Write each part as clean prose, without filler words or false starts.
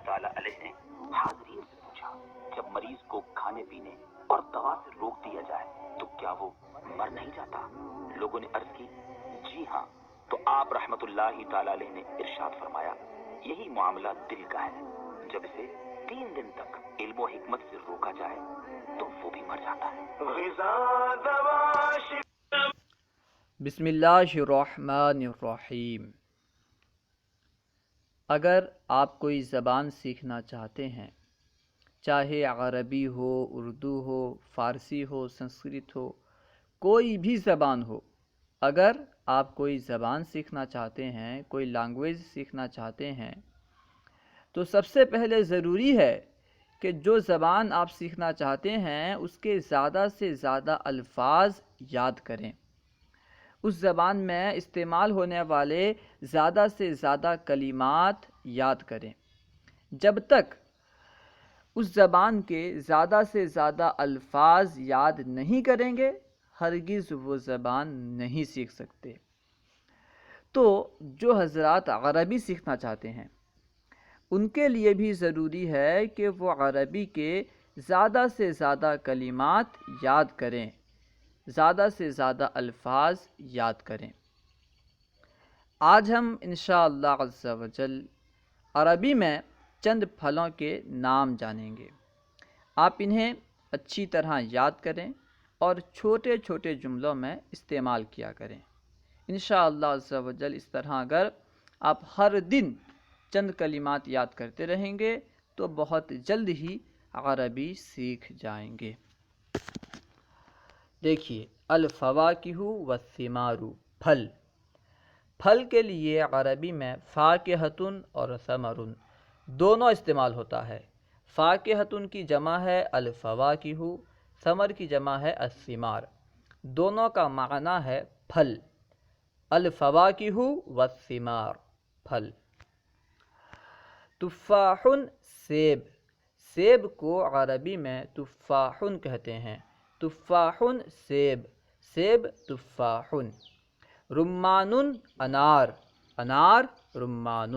تعالی علیہ نے حاضرین سے پوچھا، جب مریض کو کھانے پینے اور دوا سے روک دیا جائے تو کیا وہ مر نہیں جاتا؟ لوگوں نے عرض کی جی ہاں، تو آپ رحمت اللہ تعالی علیہ نے ارشاد فرمایا یہی معاملہ دل کا ہے، جب اسے 3 دن تک علم و حکمت سے روکا جائے تو وہ بھی مر جاتا ہے۔ بسم اللہ الرحمن الرحیم۔ اگر آپ کوئی زبان سیکھنا چاہتے ہیں، چاہے عربی ہو، اردو ہو، فارسی ہو، سنسکرت ہو، کوئی بھی زبان ہو، اگر آپ کوئی زبان سیکھنا چاہتے ہیں، کوئی لینگویج سیکھنا چاہتے ہیں، تو سب سے پہلے ضروری ہے کہ جو زبان آپ سیکھنا چاہتے ہیں اس کے زیادہ سے زیادہ الفاظ یاد کریں، اس زبان میں استعمال ہونے والے زیادہ سے زیادہ کلمات یاد کریں۔ جب تک اس زبان کے زیادہ سے زیادہ الفاظ یاد نہیں کریں گے، ہرگز وہ زبان نہیں سیکھ سکتے۔ تو جو حضرات عربی سیکھنا چاہتے ہیں ان کے لیے بھی ضروری ہے کہ وہ عربی کے زیادہ سے زیادہ کلمات یاد کریں، زیادہ سے زیادہ الفاظ یاد کریں۔ آج ہم انشاءاللہ عز و جل عربی میں چند پھلوں کے نام جانیں گے۔ آپ انہیں اچھی طرح یاد کریں اور چھوٹے چھوٹے جملوں میں استعمال کیا کریں۔ انشاءاللہ عز و جل اس طرح اگر آپ ہر دن چند کلمات یاد کرتے رہیں گے تو بہت جلد ہی عربی سیکھ جائیں گے۔ دیکھیے، الفواکہ والثمار، پھل۔ پھل کے لیے عربی میں فاکہۃ اور ثمر دونوں استعمال ہوتا ہے۔ فاکہۃ کی جمع ہے الفواکہ، ثمر کی جمع ہے الثمار، دونوں کا معنی ہے پھل۔ الفواکہ والثمار، پھل۔ تفاح، سیب۔ سیب کو عربی میں تفاح کہتے ہیں۔ تفاح سیب، سیب تفاح۔ رمان، انار۔ انار رمان۔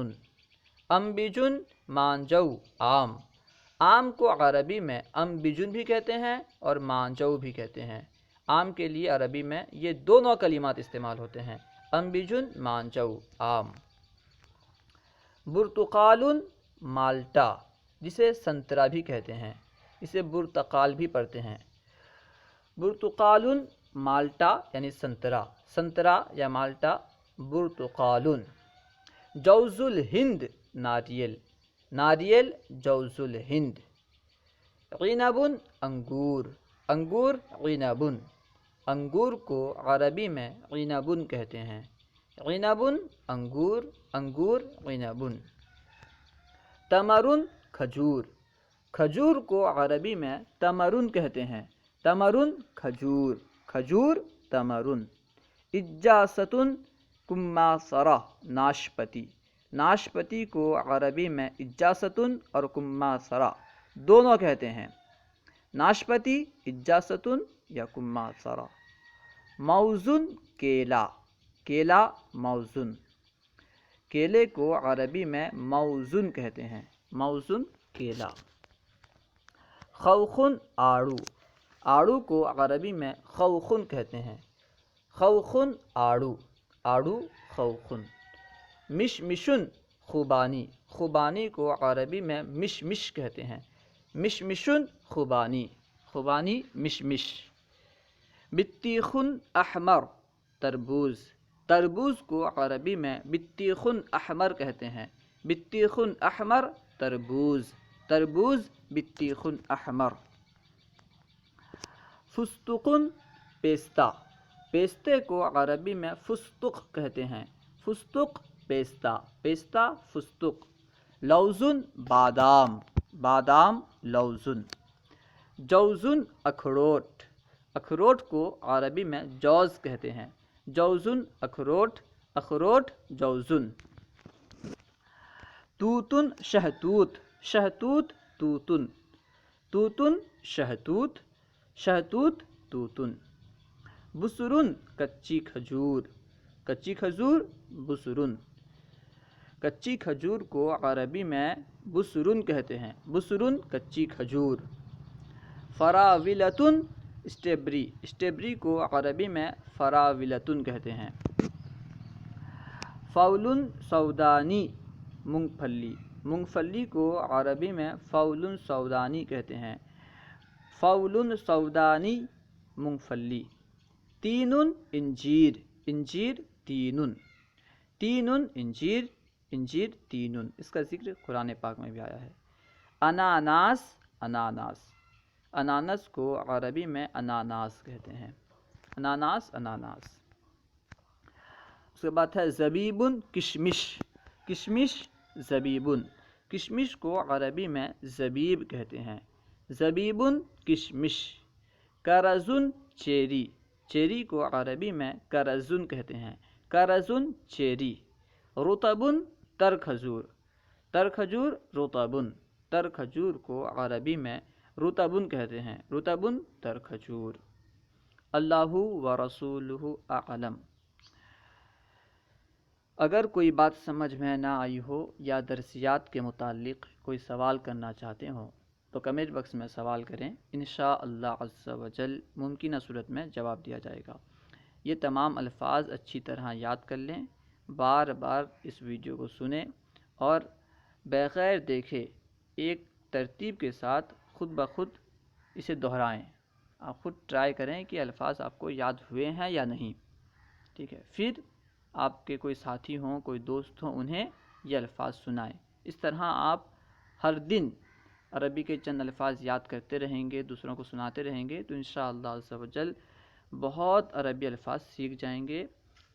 انبجن، مانجو، آم۔ آم کو عربی میں انبجن بھی کہتے ہیں اور مانجو بھی کہتے ہیں۔ آم کے لیے عربی میں یہ دونوں کلمات استعمال ہوتے ہیں، انبجن، مانجو، آم۔ برتقال، مالٹا، جسے سنترا بھی کہتے ہیں، اسے برتقال بھی پڑھتے ہیں۔ برتقال، مالٹا یعنی سنترا، سنترا یا مالٹا، برتقال۔ جوز الہند، ناریل، ناریل جوز الہند۔ عنب، انگور، انگور عنب، انگور کو عربی میں عنب کہتے ہیں۔ عنب انگور، انگور عنب۔ تمر، کھجور، کھجور کو عربی میں تمر کہتے ہیں۔ تمر کھجور، کھجور تمر۔ اجاست، کماسرہ، ناشپتی، ناشپتی کو عربی میں اجاست اور کماسرہ دونوں کہتے ہیں، ناشپتی، اجاست یا کماسرہ۔ موزن، کیلا، کیلا موزن، کیلے کو عربی میں موزن کہتے ہیں، موزن کیلا۔ خوخن، آڑو، آڑو کو عربی میں خوخن کہتے ہیں، خوخن آڑو، آڑو خوخن۔ مشمشن، خوبانی، خوبانی کو عربی میں مشمش کہتے ہیں، مشمشن خوبانی، خوبانی مشمش۔ بطیخ احمر، تربوز، تربوز کو عربی میں بطیخ احمر کہتے ہیں، بطیخ احمر تربوز، تربوز بطیخ احمر۔ فستق، پیستہ، پیستے کو عربی میں فستق کہتے ہیں، فستق پیستہ، پیستہ فستق۔ لوزن، بادام، بادام لوزن۔ جوزن، اخروٹ، اخروٹ کو عربی میں جوز کہتے ہیں، جوزن اخروٹ، اخروٹ جوزن۔ توتن، شہتوت، شہتوت توتن، توتن شہتوت، شہتوت توتن۔ بسرن، کچی کھجور، کچی کھجور بسرن۔ کچی کھجور کو عربی میں بسرن کہتے ہیں، بسرن کچی کھجور۔ فراولتن اسٹیبری، اسٹیبری کو عربی میں فراولتن کہتے ہیں۔ فول سودانی مونگ پھلی، مونگ پھلی کو عربی میں فول سودانی کہتے ہیں، فول سودانی مونگ پھلی۔ تین انجیر، انجیر تینن، تین انجیر، انجیر تینن، اس کا ذکر قرآن پاک میں بھی آیا ہے۔ اناناس، اناناس، انانس کو عربی میں اناناس کہتے ہیں، اناناس، اناناس۔ اس کے بعد ہے زبیبن کشمش، کشمش زبیبن، کشمش کو عربی میں زبیب کہتے ہیں، زبیبن کشمش۔ کرزن چیری، چیری کو عربی میں کرزن کہتے ہیں، کرزن چیری۔ رطبن تر کھجور، تر کھجور رطبن، تر کھجور کو عربی میں رطبن کہتے ہیں، رطبن تر کھجور۔ اللہ و رسولہ اعلم۔ اگر کوئی بات سمجھ میں نہ آئی ہو یا درسیات کے متعلق کوئی سوال کرنا چاہتے ہوں تو کمنٹ باکس میں سوال کریں، انشاءاللہ عز و جل ممکنہ صورت میں جواب دیا جائے گا۔ یہ تمام الفاظ اچھی طرح یاد کر لیں، بار بار اس ویڈیو کو سنیں اور بغیر دیکھے ایک ترتیب کے ساتھ خود بخود اسے دہرائیں۔ آپ خود ٹرائی کریں کہ الفاظ آپ کو یاد ہوئے ہیں یا نہیں، ٹھیک ہے؟ پھر آپ کے کوئی ساتھی ہوں، کوئی دوست ہوں، انہیں یہ الفاظ سنائیں۔ اس طرح آپ ہر دن عربی کے چند الفاظ یاد کرتے رہیں گے، دوسروں کو سناتے رہیں گے تو انشاءاللہ عز و جل بہت عربی الفاظ سیکھ جائیں گے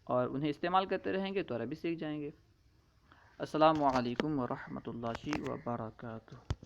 اور انہیں استعمال کرتے رہیں گے تو عربی سیکھ جائیں گے۔ السلام علیکم ورحمۃ اللہ وبرکاتہ۔